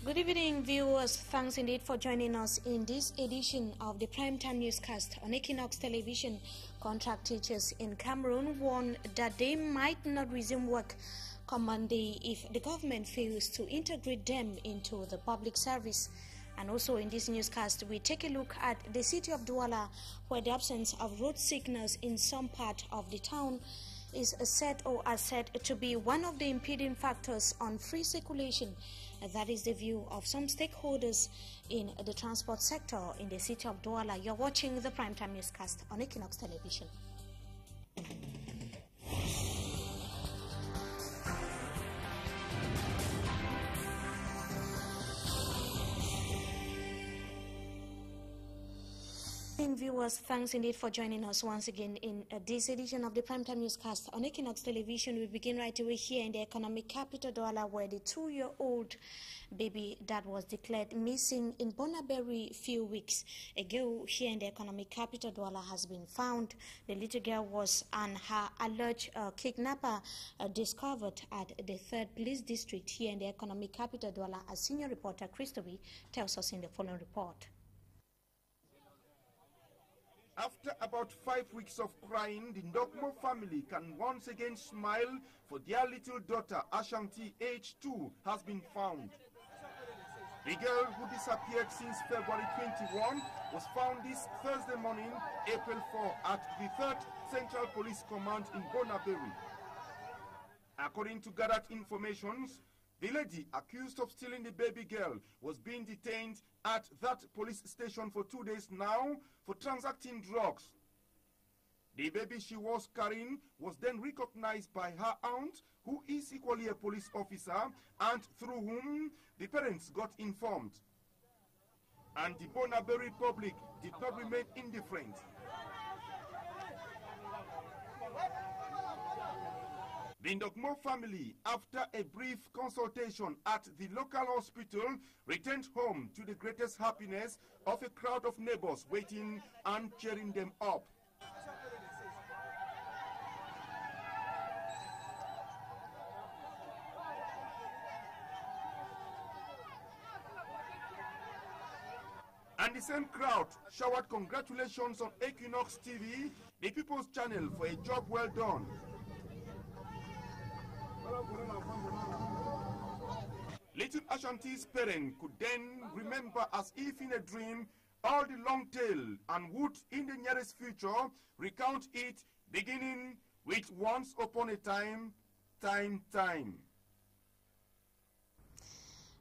Good evening, viewers. Thanks indeed for joining us in this edition of the Primetime Newscast on Equinox Television. Contract teachers in Cameroon warn that they might not resume work come Monday if the government fails to integrate them into the public service. And also in this newscast, we take a look at the city of Douala, where the absence of road signals in some part of the town is said to be one of the impeding factors on free circulation. That is the view of some stakeholders in the transport sector in the city of Douala. You're watching the Primetime Newscast on Equinox Television. Viewers, thanks indeed for joining us once again in this edition of the Primetime Newscast on Equinox Television. We begin right away here in the economic capital Douala, where the 2-year-old baby that was declared missing in Bonaberry a few weeks ago here in the economic capital Douala has been found. The little girl was and her alleged kidnapper discovered at the 3rd Police District here in the economic capital Douala, as senior reporter Christopher tells us in the following report. After about 5 weeks of crying, the Ndokmo family can once again smile, for their little daughter, Ashanti, age 2, has been found. The girl, who disappeared since February 21, was found this Thursday morning, April 4, at the 3rd Central Police Command in Bonaberry. According to gathered information, the lady accused of stealing the baby girl was being detained at that police station for 2 days now for transacting drugs. The baby she was carrying was then recognized by her aunt, who is equally a police officer, and through whom the parents got informed. And the Bonaberry public did not remain indifferent. The Ndokmo family, after a brief consultation at the local hospital, returned home to the greatest happiness of a crowd of neighbors waiting and cheering them up. And the same crowd showered congratulations on Equinox TV, the People's Channel, for a job well done. Little Ashanti's parent could then remember, as if in a dream, all the long tale, and would in the nearest future recount it, beginning with once upon a time.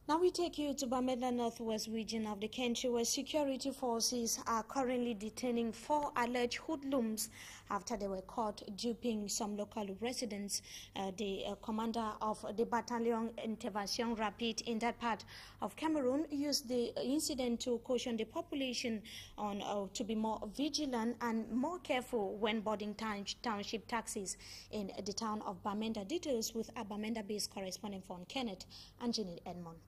Now we take you to Bamenda Northwest region of the country, where security forces are currently detaining 4 alleged hoodlums after they were caught duping some local residents. The commander of the Battalion Intervention Rapide in that part of Cameroon used the incident to caution the population on to be more vigilant and more careful when boarding township taxis in the town of Bamenda. Details with our Bamenda-based correspondent from Kenneth and Jenny Edmond.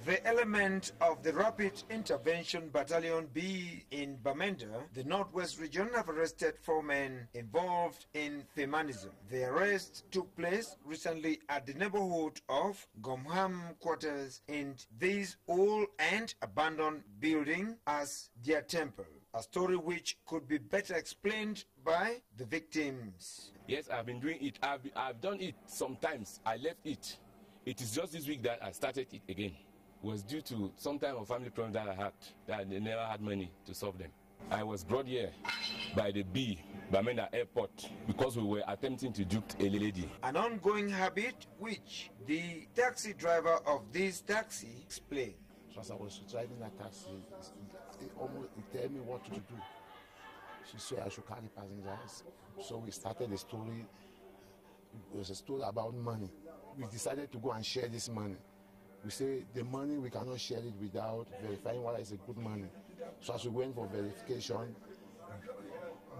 The element of the Rapid Intervention Battalion B in Bamenda, the Northwest region, have arrested 4 men involved in feminism. The arrest took place recently at the neighborhood of Gomham quarters in this old and abandoned building as their temple, a story which could be better explained by the victims. Yes, I've been doing it. I've done it sometimes. I left it. It is just this week that I started it again. It was due to some type of family problem that I had, that they never had money to solve them. I was brought here by the B, Bamenda Airport, because we were attempting to dupe a lady. An ongoing habit which the taxi driver of this taxi explained. So as I was driving that taxi, it told me what to do. She said I should carry passengers. So we started the story. It was a story about money. We decided to go and share this money. We say the money, we cannot share it without verifying whether it's a good money. So as we went for verification,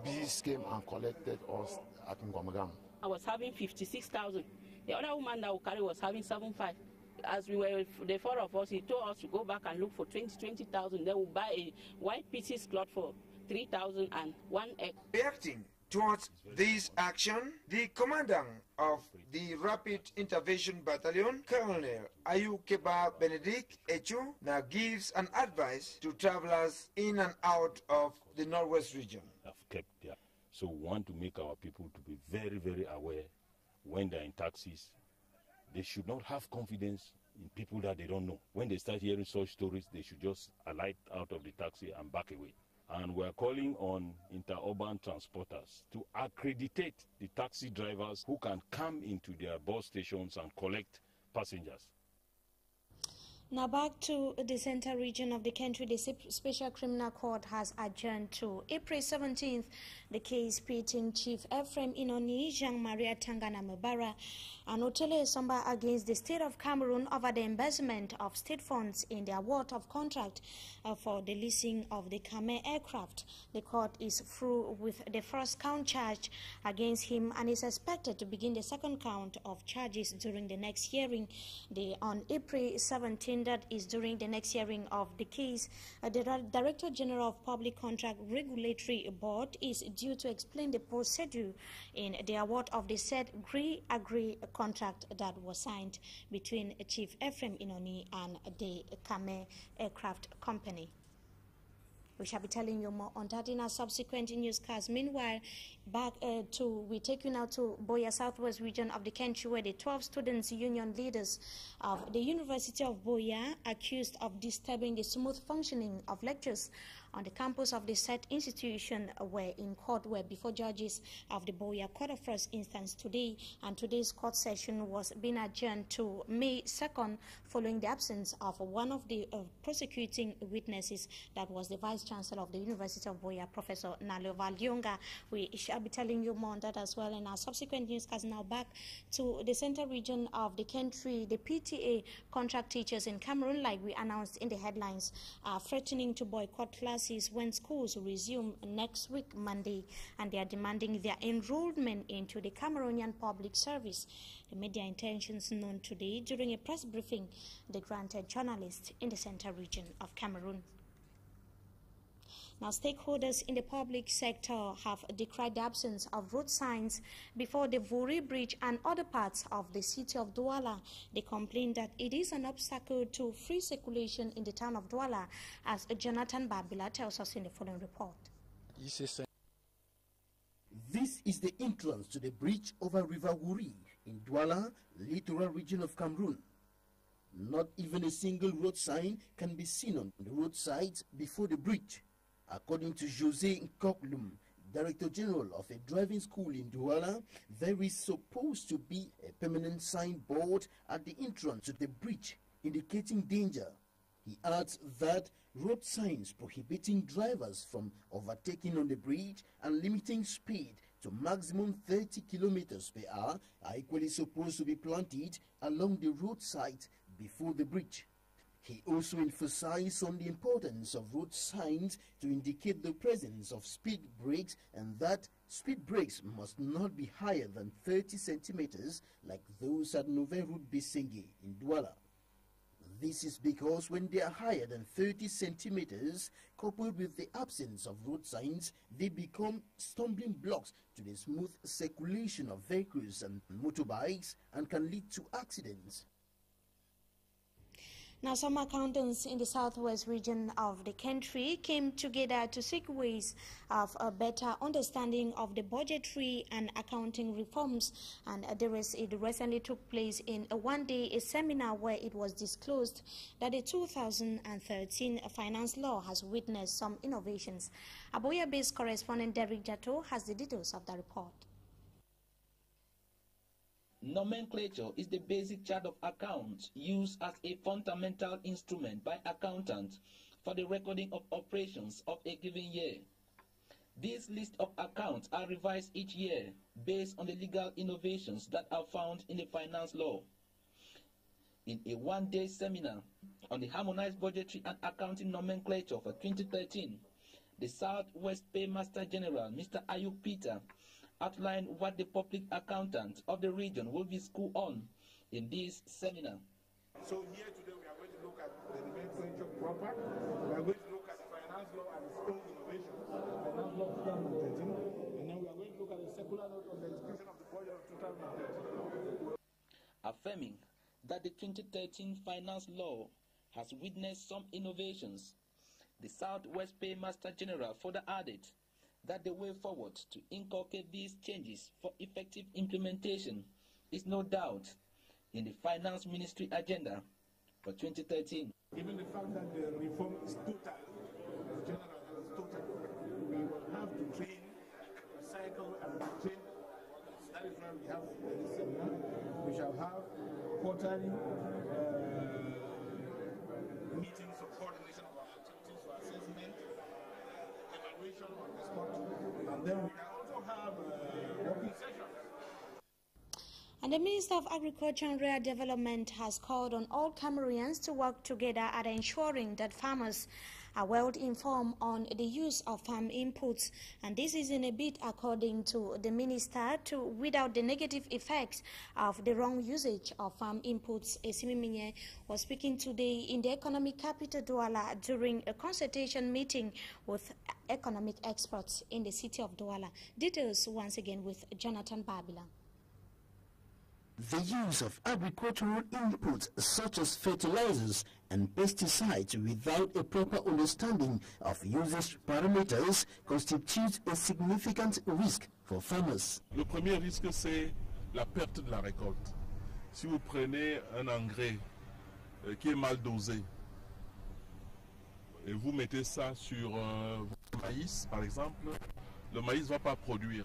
bees came and collected us at Ngomagam. I was having 56,000. The other woman that we carry was having 75. As we were, the 4 of us, he told us to go back and look for 20,000. Then we'll buy a white pieces cloth for 3,000 and 1 egg. Reacting Towards this action, the commandant of the Rapid Intervention Battalion, Colonel Ayukeba Benedict Echu, now gives an advice to travelers in and out of the Northwest region. So we want to make our people to be very, very aware when they're in taxis. They should not have confidence in people that they don't know. When they start hearing such stories, they should just alight out of the taxi and back away. And we're calling on interurban transporters to accreditate the taxi drivers who can come into their bus stations and collect passengers. Now back to the central region of the country, the Special Criminal Court has adjourned to April 17th the case pitting Chief Ephraim Inoni, Jean-Marie Tangana Mubara, and Otele Samba against the state of Cameroon over the embezzlement of state funds in the award of contract for the leasing of the Kame aircraft. The court is through with the first count charge against him and is expected to begin the second count of charges during the next hearing. On April 17th, that is during the next hearing of the case, the Director General of Public Contract Regulatory Board is due to explain the procedure in the award of the said agree contract that was signed between Chief Ephraim Inoni and the Kame Aircraft Company. We shall be telling you more on that in our subsequent newscasts. Meanwhile, we take you now to Buea Southwest region of the country, where the 12 students union leaders of the University of Buea, accused of disturbing the smooth functioning of lectures on the campus of the said institution, were in court before judges of the Buea Court of First Instance today, and today's court session was being adjourned to May 2nd following the absence of one of the prosecuting witnesses, that was the Vice Chancellor of the University of Buea, Professor Nalo Valyonga. We shall be telling you more on that as well in our subsequent newscast. Now back to the central region of the country, the PTA contract teachers in Cameroon, like we announced in the headlines, are threatening to boycott classes when schools resume next week, Monday, and they are demanding their enrollment into the Cameroonian public service. The media intentions known today during a press briefing they granted journalists in the central region of Cameroon. Now, stakeholders in the public sector have decried the absence of road signs before the Vuri Bridge and other parts of the city of Douala. They complain that it is an obstacle to free circulation in the town of Douala, as Jonathan Babila tells us in the following report. This is the entrance to the bridge over River Wuri in Douala, littoral region of Cameroon. Not even a single road sign can be seen on the roadsides before the bridge. According to Jose Nkoklum, Director General of a driving school in Douala, there is supposed to be a permanent signboard at the entrance to the bridge indicating danger. He adds that road signs prohibiting drivers from overtaking on the bridge and limiting speed to maximum 30 kilometers per hour are equally supposed to be planted along the roadside before the bridge. He also emphasized on the importance of road signs to indicate the presence of speed brakes, and that speed brakes must not be higher than 30 centimeters like those at Nouvelle Route Bissengue in Douala. This is because when they are higher than 30 centimeters, coupled with the absence of road signs, they become stumbling blocks to the smooth circulation of vehicles and motorbikes and can lead to accidents. Now, some accountants in the southwest region of the country came together to seek ways of a better understanding of the budgetary and accounting reforms, and it recently took place in a one-day seminar where it was disclosed that the 2013 finance law has witnessed some innovations. Abuja-based correspondent Derek Jato has the details of the report. Nomenclature is the basic chart of accounts used as a fundamental instrument by accountants for the recording of operations of a given year. These lists of accounts are revised each year based on the legal innovations that are found in the finance law. In a one-day seminar on the harmonized budgetary and accounting nomenclature for 2013, the Southwest Paymaster General, Mr. Ayuk Peter, outline what the public accountant of the region will be schooled on in this seminar. So here today we are going to look at the nomenclature proper. We are going to look at the finance law and its own innovations, finance law 2013, and then we are going to look particular note on the execution of the budget of 2013. Affirming that the 2013 finance law has witnessed some innovations, the Southwest Paymaster General further added that the way forward to inculcate these changes for effective implementation is no doubt in the Finance Ministry agenda for 2013. Given the fact that the reform is total, as general as total, we will have to train, cycle and train. That is why we have this seminar. We shall have quarterly meetings of coordination of our activities for assessment, evaluation on the spot, and then we can also have working sessions. And the Minister of Agriculture and Rural Development has called on all Cameroonians to work together at ensuring that farmers are well informed on the use of farm inputs. And this is in a bid, according to the minister, to weed out the negative effects of the wrong usage of farm inputs. Esimiminye was speaking today in the economic capital Douala during a consultation meeting with economic experts in the city of Douala. Details once again with Jonathan Babila. The use of agricultural inputs such as fertilizers and pesticides without a proper understanding of usage parameters constitutes a significant risk for farmers. Le premier risque, c'est la perte de la récolte. Si vous prenez un engrais qui est mal dosé et vous mettez ça sur votre maïs, par exemple, le maïs ne va pas produire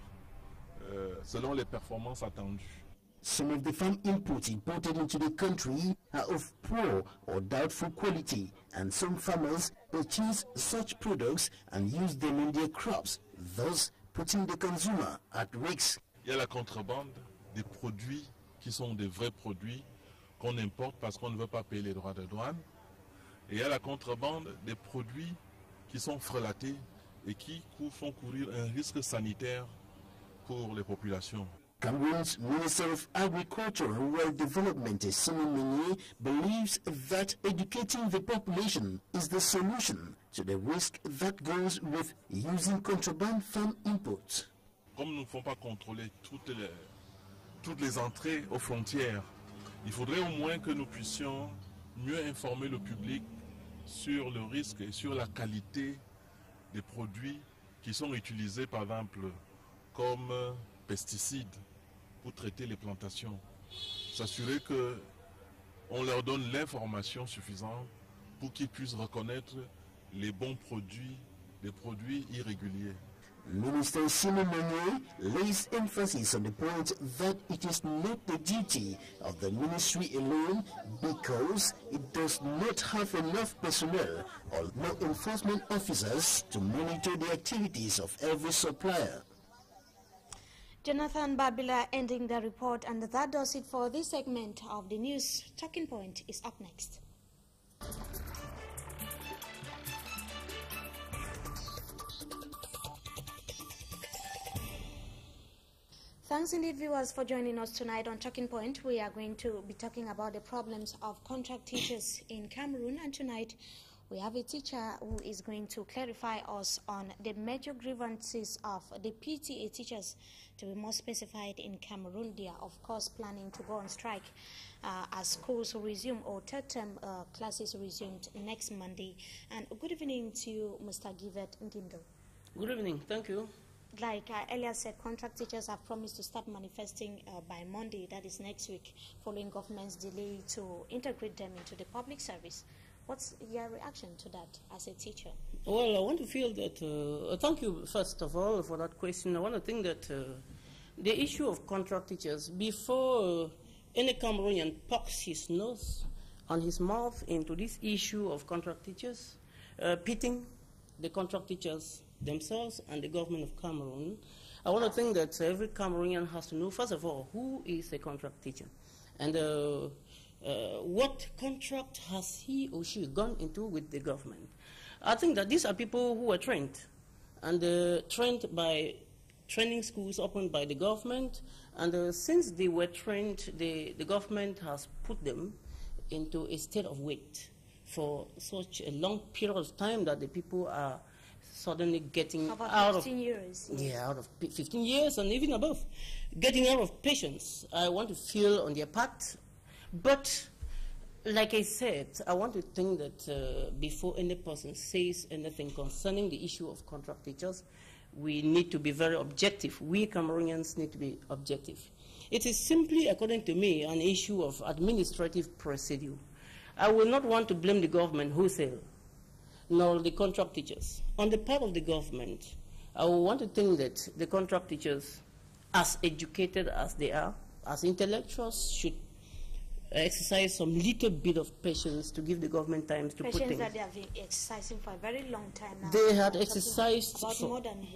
selon les performances attendues. Some of the farm inputs imported into the country are of poor or doubtful quality, and some farmers purchase such products and use them in their crops, thus putting the consumer at risk. Il y a la contrebande des produits qui sont des vrais produits qu'on importe parce qu'on ne veut pas payer les droits de douane. Et il y a la contrebande des produits qui sont frelatés et qui font courir un risque sanitaire pour les populations. Cameroon's Minister of Agriculture and Rural Development, Esimiminye, believes that educating the population is the solution to the risk that goes with using contraband farm inputs. Comme nous ne pouvons pas contrôler toutes les entrées aux frontières, il faudrait au moins que nous puissions mieux informer le public sur le risque et sur la qualité des produits qui sont utilisés, par exemple, comme pesticides pour traiter les plantations. S'assurer qu'on leur donne l'information suffisante pour qu'ils puissent reconnaître les bons produits, les produits irréguliers. Minister Esimiminye lays emphasis on the point that it is not the duty of the ministry alone because it does not have enough personnel or law enforcement officers to monitor the activities of every supplier. Jonathan Babila ending the report, and that does it for this segment of the news. Talking Point is up next. Thanks indeed, viewers, for joining us tonight on Talking Point. We are going to be talking about the problems of contract teachers in Cameroon, and tonight we have a teacher who is going to clarify us on the major grievances of the PTA teachers, to be more specified, in Cameroon. They are, of course, planning to go on strike as schools resume, or third-term classes resumed next Monday. And good evening to you, Mr. Givet Ngindo. Good evening. Thank you. Like I earlier said, contract teachers have promised to start manifesting by Monday, that is next week, following government's delay to integrate them into the public service. What's your reaction to that as a teacher? Well, I want to feel that, thank you first of all for that question. I want to think that the issue of contract teachers, before any Cameroonian pokes his nose and his mouth into this issue of contract teachers, pitting the contract teachers themselves and the government of Cameroon, I want to think that every Cameroonian has to know, first of all, who is a contract teacher, and what contract has he or she gone into with the government. I think that these are people who are trained, and trained by training schools opened by the government, and since they were trained, the government has put them into a state of wait for such a long period of time that the people are suddenly getting about out 15 of years. Yeah, out of 15 years and even above, getting out of patience. I want to feel on their part, but like I said, I want to think that before any person says anything concerning the issue of contract teachers, we need to be very objective. We Cameroonians need to be objective. It is simply, according to me, an issue of administrative procedure. I will not want to blame the government wholesale, nor the contract teachers. On the part of the government, I will want to think that the contract teachers, as educated as they are, as intellectuals, should exercise some little bit of patience to give the government time to put things. Patience that they have been exercising for a very long time now. They had exercised about more than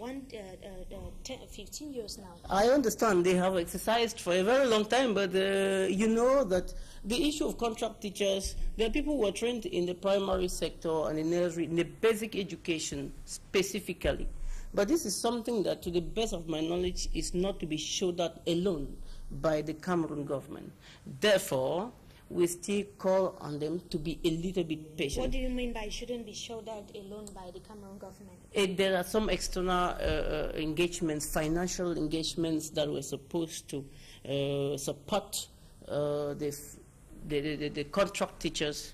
15 years now. I understand they have exercised for a very long time, but you know that the issue of contract teachers, there are people who are trained in the primary sector and in the basic education specifically. But this is something that, to the best of my knowledge, is not to be shouldered alone by the Cameroon government. Therefore, we still call on them to be a little bit patient. What do you mean by shouldn't be shouldered alone by the Cameroon government? There are some external engagements, financial engagements that were supposed to support the contract teachers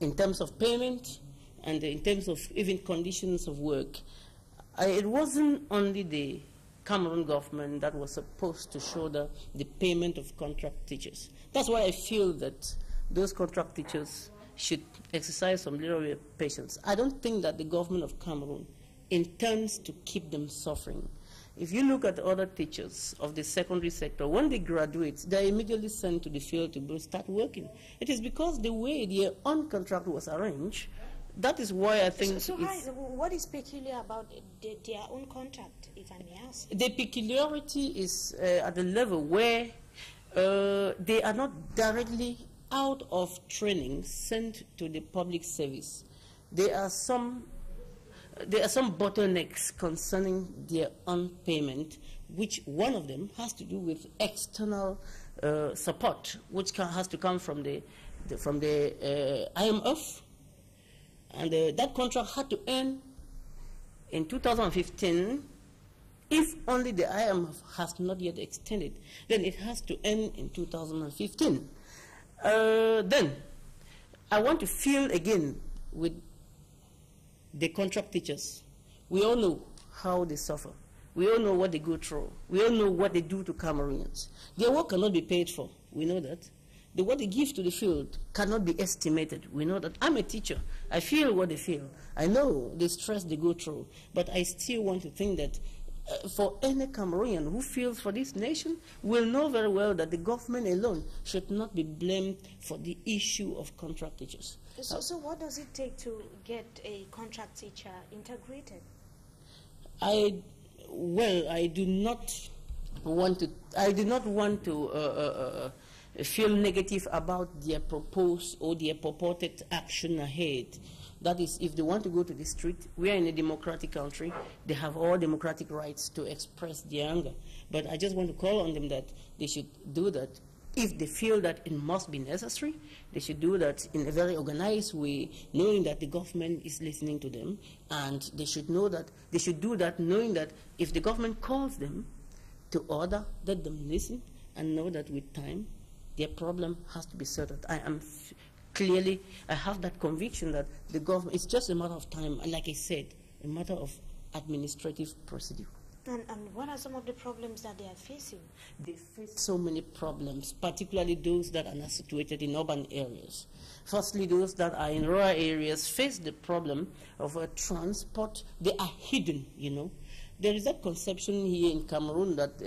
in terms of payment and in terms of even conditions of work. It wasn't only the Cameroon government that was supposed to shoulder the payment of contract teachers. That's why I feel that those contract teachers should exercise some little bit of patience. I don't think that the government of Cameroon intends to keep them suffering. If you look at other teachers of the secondary sector, when they graduate, they're immediately sent to the field to start working. It is because the way their own contract was arranged. That is why I think... So what is peculiar about their own contract, if I may ask? The peculiarity is at the level where they are not directly out of training sent to the public service. There are some bottlenecks concerning their own payment, which one of them has to do with external support, which has to come from the IMF. And that contract had to end in 2015. If only the IMF has not yet extended, then it has to end in 2015. Then I want to feel again with the contract teachers. We all know how they suffer. We all know what they go through. We all know what they do to Cameroonians. Their work cannot be paid for. We know that. What they give to the field cannot be estimated. We know that. I'm a teacher. I feel what they feel. I know the stress they go through. But I still want to think that for any Cameroonian who feels for this nation will know very well that the government alone should not be blamed for the issue of contract teachers. So what does it take to get a contract teacher integrated? I do not want to feel negative about their proposed or their purported action ahead. That is, if they want to go to the street, we are in a democratic country. They have all democratic rights to express their anger. But I just want to call on them that they should do that. If they feel that it must be necessary, they should do that in a very organized way, knowing that the government is listening to them. And they should know that they should do that knowing that if the government calls them to order, let them listen and know that with time, their problem has to be settled. I have that conviction that the government, it's just a matter of time, and like I said, a matter of administrative procedure. And what are some of the problems that they are facing? They face so many problems, particularly those that are not situated in urban areas. Firstly, those that are in rural areas face the problem of transport. They are hidden, you know. There is that conception here in Cameroon that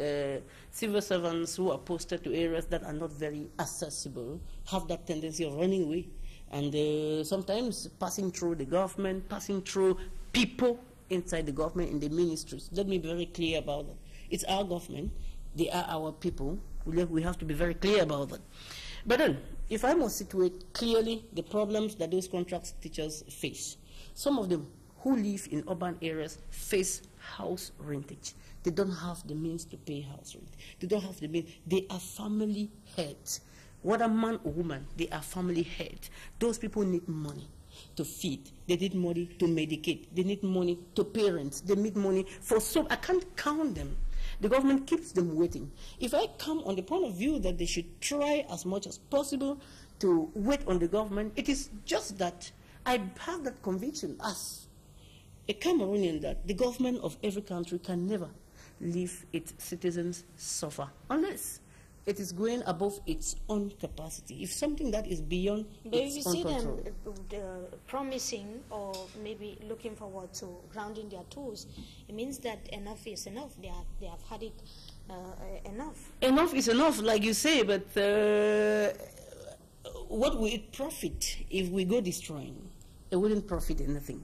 civil servants who are posted to areas that are not very accessible have that tendency of running away. And sometimes passing through the government, passing through people inside the government in the ministries. Let me be very clear about that. It's our government. They are our people. We have to be very clear about that. But then, if I must situate clearly the problems that those contract teachers face, some of them who live in urban areas face house rentage. They don't have the means to pay house rent. They don't have the means. They are family heads. Whether man or woman, they are family heads. Those people need money. to feed. They need money to medicate. They need money to parents. They need money for so. I can't count them. The government keeps them waiting. If I come on the point of view that they should try as much as possible to wait on the government, it is just that I have that conviction as a Cameroonian that the government of every country can never leave its citizens suffer unless it is going above its own capacity. If something that is beyond its own control. But you see them promising or maybe looking forward to grounding their tools, it means that enough is enough. They have had it enough. Enough is enough, like you say, but what will it profit if we go destroying? It wouldn't profit anything.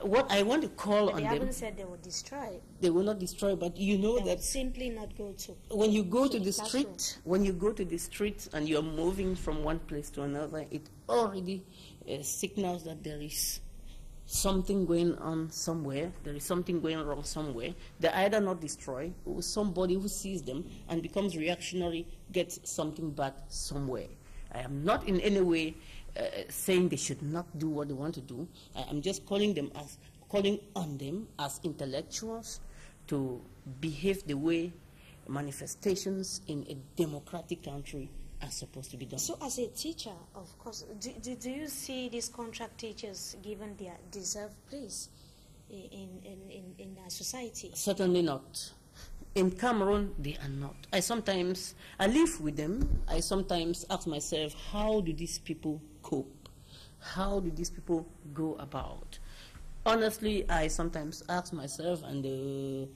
What I want to call on them... They haven't said they will destroy. They will not destroy, but you know they that... simply not go to... When you go to the street, when you go to the street and you're moving from one place to another, it already signals that there is something going on somewhere, there is something going wrong somewhere. They either not destroy, or somebody who sees them and becomes reactionary gets something bad somewhere. I am not in any way saying they should not do what they want to do. I'm just calling on them as intellectuals to behave the way manifestations in a democratic country are supposed to be done. So as a teacher, of course, do you see these contract teachers given their deserved place in our society? Certainly not. In Cameroon, they are not. I live with them. I sometimes ask myself, how do these people cope? How do these people go about? Honestly, I sometimes ask myself, and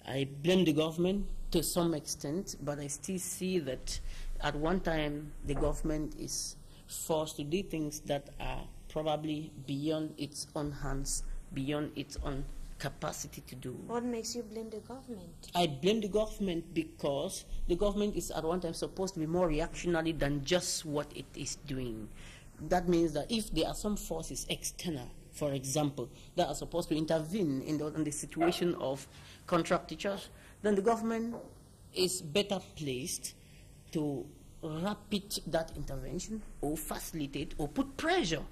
I blame the government to some extent, but I still see that at one time the government is forced to do things that are probably beyond its own hands, beyond its own capacity to do. What makes you blame the government? I blame the government because the government is at one time supposed to be more reactionary than just what it is doing. That means that if there are some forces external, for example, that are supposed to intervene in the situation of contract teachers, then the government is better placed to rapid that intervention or facilitate or put pressure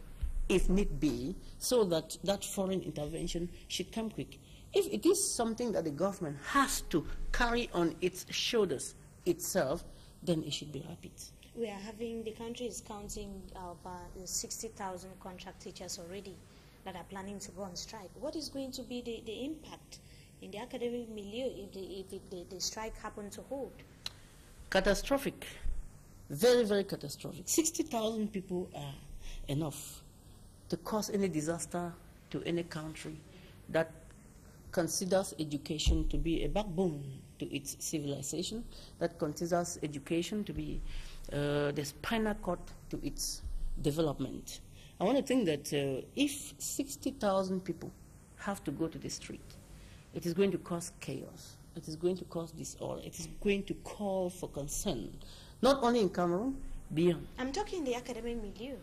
if need be, so that that foreign intervention should come quick. If it is something that the government has to carry on its shoulders itself, then it should be rapid. The country is counting about 60,000 contract teachers already that are planning to go on strike. What is going to be the impact in the academic milieu if the strike happens to hold? Catastrophic. Very, very catastrophic. 60,000 people are enough to cause any disaster to any country that considers education to be a backbone to its civilization, that considers education to be the spinal cord to its development. I want to think that if 60,000 people have to go to the street, it is going to cause chaos. It is going to cause disorder. It is going to call for concern, not only in Cameroon, beyond. I'm talking the academic milieu.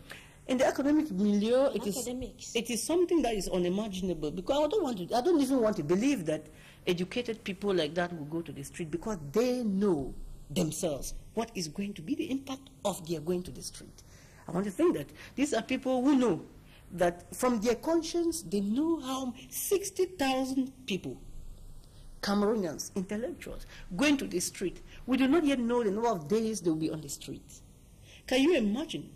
In the academic milieu, it is something that is unimaginable, because I don't even want to believe that educated people like that will go to the street, because they know themselves what is going to be the impact of their going to the street. I want to think that these are people who know that from their conscience, they know how 60,000 people, Cameroonians, intellectuals, going to the street. We do not yet know the number of days they will be on the street. Can you imagine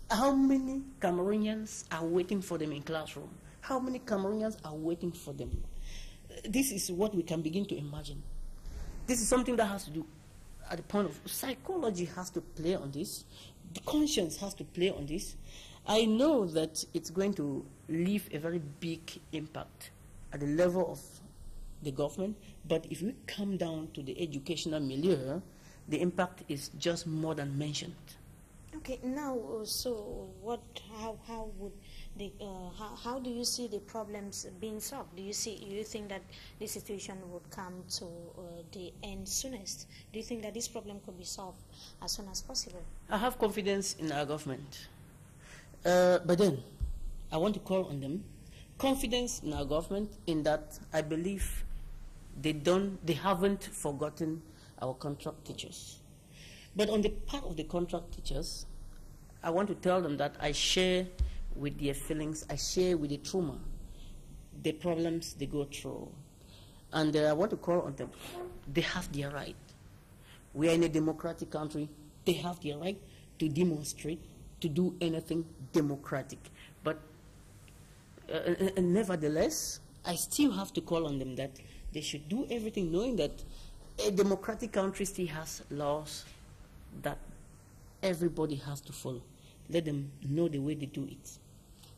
how many Cameroonians are waiting for them in classroom? How many Cameroonians are waiting for them? This is what we can begin to imagine. This is something that has to do at the point of psychology has to play on this. The conscience has to play on this. I know that it's going to leave a very big impact at the level of the government, but if we come down to the educational milieu, the impact is just more than mentioned. Okay, now, so how do you see the problems being solved? Do you think that the situation would come to the end soonest? Do you think that this problem could be solved as soon as possible? I have confidence in our government. But then, I want to call on them. Confidence in our government in that I believe they haven't forgotten our contract teachers. But on the part of the contract teachers, I want to tell them that I share with their feelings. I share with the trauma, the problems they go through. And I want to call on them. They have their right. We are in a democratic country. They have their right to demonstrate, to do anything democratic. But nevertheless, I still have to call on them that they should do everything knowing that a democratic country still has laws that everybody has to follow. Let them know the way they do it.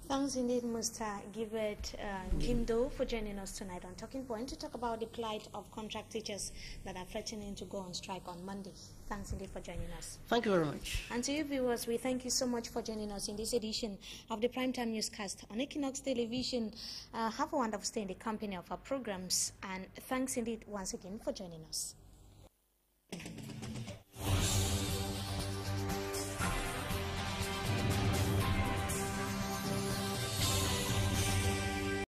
Thanks indeed, Mr. Gilbert Gimdo, for joining us tonight on Talking Point to talk about the plight of contract teachers that are threatening to go on strike on Monday. Thanks indeed for joining us. Thank you very much. And to you viewers, we thank you so much for joining us in this edition of the Primetime Newscast on Equinox Television. Have a wonderful stay in the company of our programs, and thanks indeed once again for joining us.